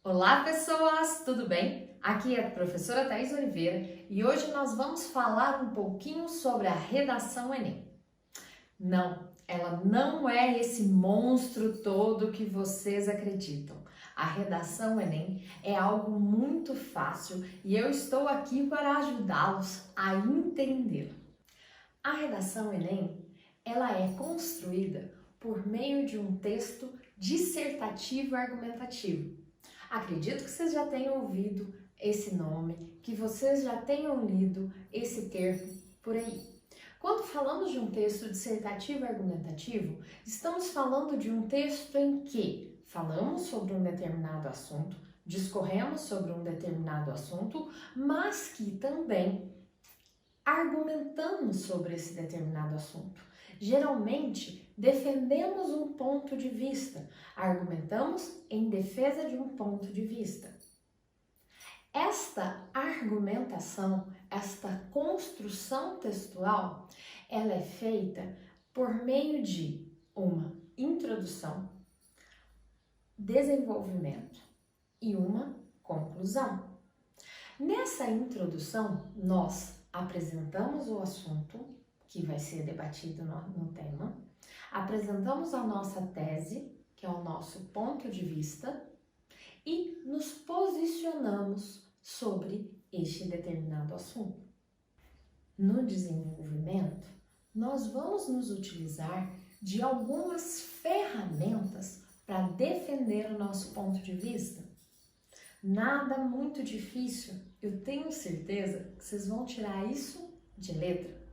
Olá pessoas, tudo bem? Aqui é a professora Thaís Oliveira e hoje nós vamos falar um pouquinho sobre a redação Enem. Não, ela não é esse monstro todo que vocês acreditam. A redação Enem é algo muito fácil e eu estou aqui para ajudá-los a entender. A redação Enem, ela é construída por meio de um texto dissertativo argumentativo. Acredito que vocês já tenham ouvido esse nome, que vocês já tenham lido esse termo por aí. Quando falamos de um texto dissertativo argumentativo, estamos falando de um texto em que falamos sobre um determinado assunto, discorremos sobre um determinado assunto, mas que também argumentamos sobre esse determinado assunto. Geralmente, defendemos um ponto de vista, argumentamos em defesa de um ponto de vista. Esta argumentação, esta construção textual, ela é feita por meio de uma introdução, desenvolvimento e uma conclusão. Nessa introdução, nós apresentamos o assunto que vai ser debatido no tema, apresentamos a nossa tese, que é o nosso ponto de vista, e nos posicionamos sobre este determinado assunto. No desenvolvimento, nós vamos nos utilizar de algumas ferramentas para defender o nosso ponto de vista. Nada muito difícil, eu tenho certeza que vocês vão tirar isso de letra.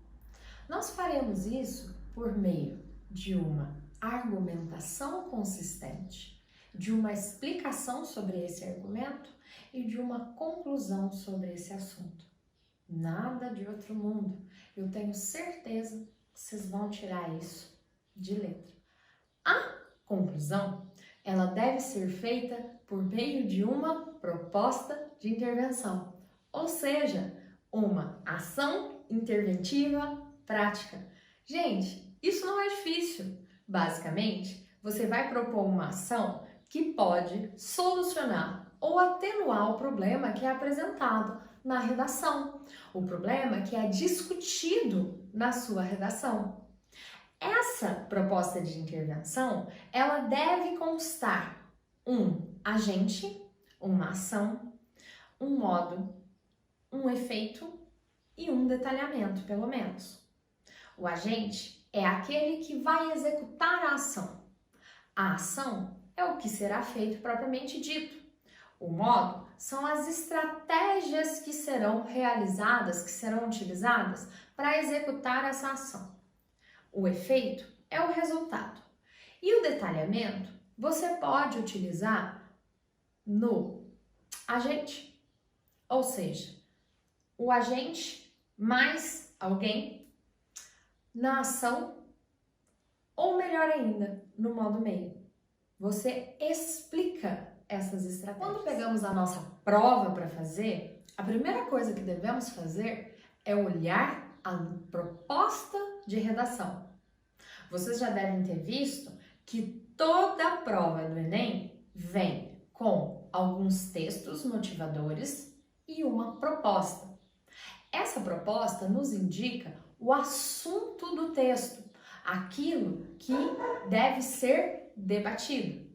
Nós faremos isso por meio de uma argumentação consistente, de uma explicação sobre esse argumento e de uma conclusão sobre esse assunto. Nada de outro mundo. Eu tenho certeza que vocês vão tirar isso de letra. A conclusão, ela deve ser feita por meio de uma proposta de intervenção, ou seja, uma ação interventiva prática. Gente, isso não é difícil. Basicamente, você vai propor uma ação que pode solucionar ou atenuar o problema que é apresentado na redação, o problema que é discutido na sua redação. Essa proposta de intervenção, ela deve constar um agente, uma ação, um modo, um efeito e um detalhamento, pelo menos. O agente é aquele que vai executar a ação. A ação é o que será feito propriamente dito. O modo são as estratégias que serão realizadas, que serão utilizadas para executar essa ação. O efeito é o resultado. E o detalhamento você pode utilizar no agente, ou seja, o agente mais alguém na ação, ou melhor ainda, no modo meio. Você explica essas estratégias. Quando pegamos a nossa prova para fazer, a primeira coisa que devemos fazer é olhar a proposta de redação. Vocês já devem ter visto que toda a prova do Enem vem com alguns textos motivadores e uma proposta. Essa proposta nos indica o assunto do texto, aquilo que deve ser debatido.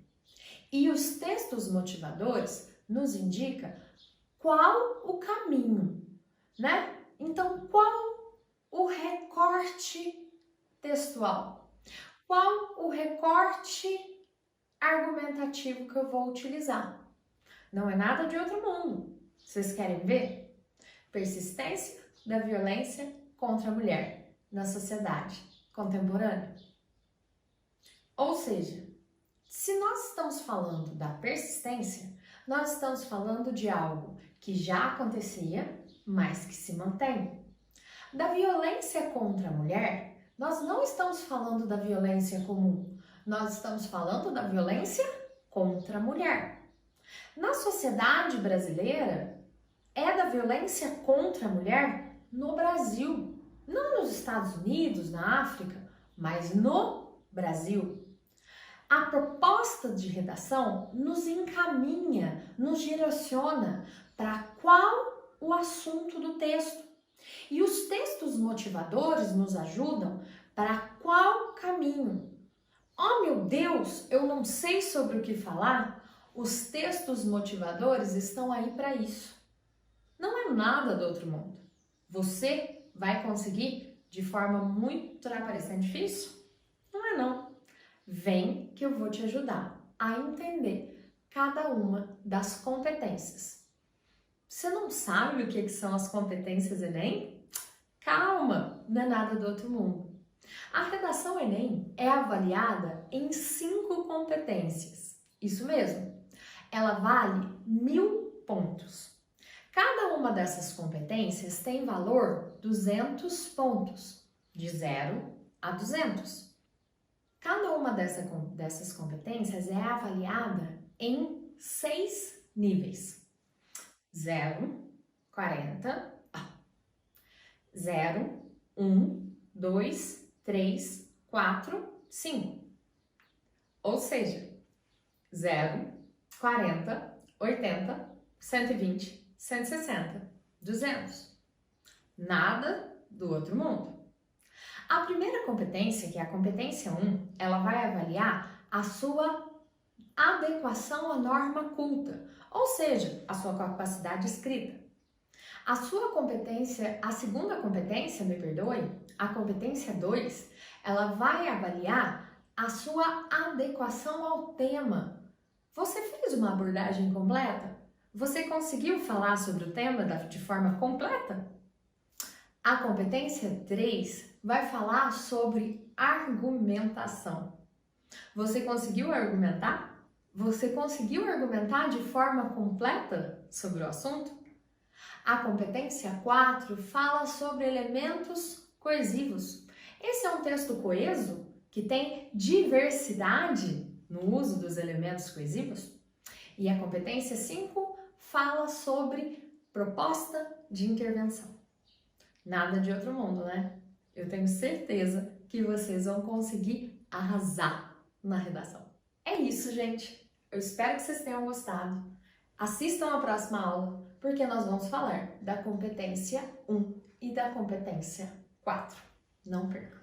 E os textos motivadores nos indicam qual o caminho, né? Então, qual o recorte textual? Qual o recorte argumentativo que eu vou utilizar? Não é nada de outro mundo. Vocês querem ver? Persistência da violência contra a mulher na sociedade contemporânea. Ou seja, se nós estamos falando da persistência, nós estamos falando de algo que já acontecia, mas que se mantém. Da violência contra a mulher, nós não estamos falando da violência comum, nós estamos falando da violência contra a mulher. Na sociedade brasileira, é da violência contra a mulher no Brasil, não nos Estados Unidos, na África, mas no Brasil. A proposta de redação nos encaminha, nos direciona para qual o assunto do texto. E os textos motivadores nos ajudam para qual caminho. Oh meu Deus, eu não sei sobre o que falar? Os textos motivadores estão aí para isso. Não é nada do outro mundo. Você vai conseguir de forma muito... Tá parecendo difícil? Não é não. Vem que eu vou te ajudar a entender cada uma das competências. Você não sabe o que são as competências Enem? Calma, não é nada do outro mundo. A redação Enem é avaliada em 5 competências. Isso mesmo. Ela vale 1000 pontos. Cada uma dessas competências tem valor 200 pontos, de 0 a 200. Cada uma dessas competências é avaliada em 6 níveis. 0, 40, 0, 1, 2, 3, 4, 5. Ou seja, 0, 40, 80, 120, 160, 200. Nada do outro mundo. A primeira competência, que é a competência 1, ela vai avaliar a sua adequação à norma culta, ou seja, a sua capacidade escrita. A segunda competência, a competência 2, ela vai avaliar a sua adequação ao tema. Você fez uma abordagem completa? Você conseguiu falar sobre o tema de forma completa? A competência 3 vai falar sobre argumentação. Você conseguiu argumentar? Você conseguiu argumentar de forma completa sobre o assunto? A competência 4 fala sobre elementos coesivos. Esse é um texto coeso que tem diversidade no uso dos elementos coesivos. E a competência 5 fala sobre proposta de intervenção. Nada de outro mundo, né? Eu tenho certeza que vocês vão conseguir arrasar na redação. É isso, gente. Eu espero que vocês tenham gostado. Assistam a próxima aula, porque nós vamos falar da competência 1 e da competência 4. Não percam!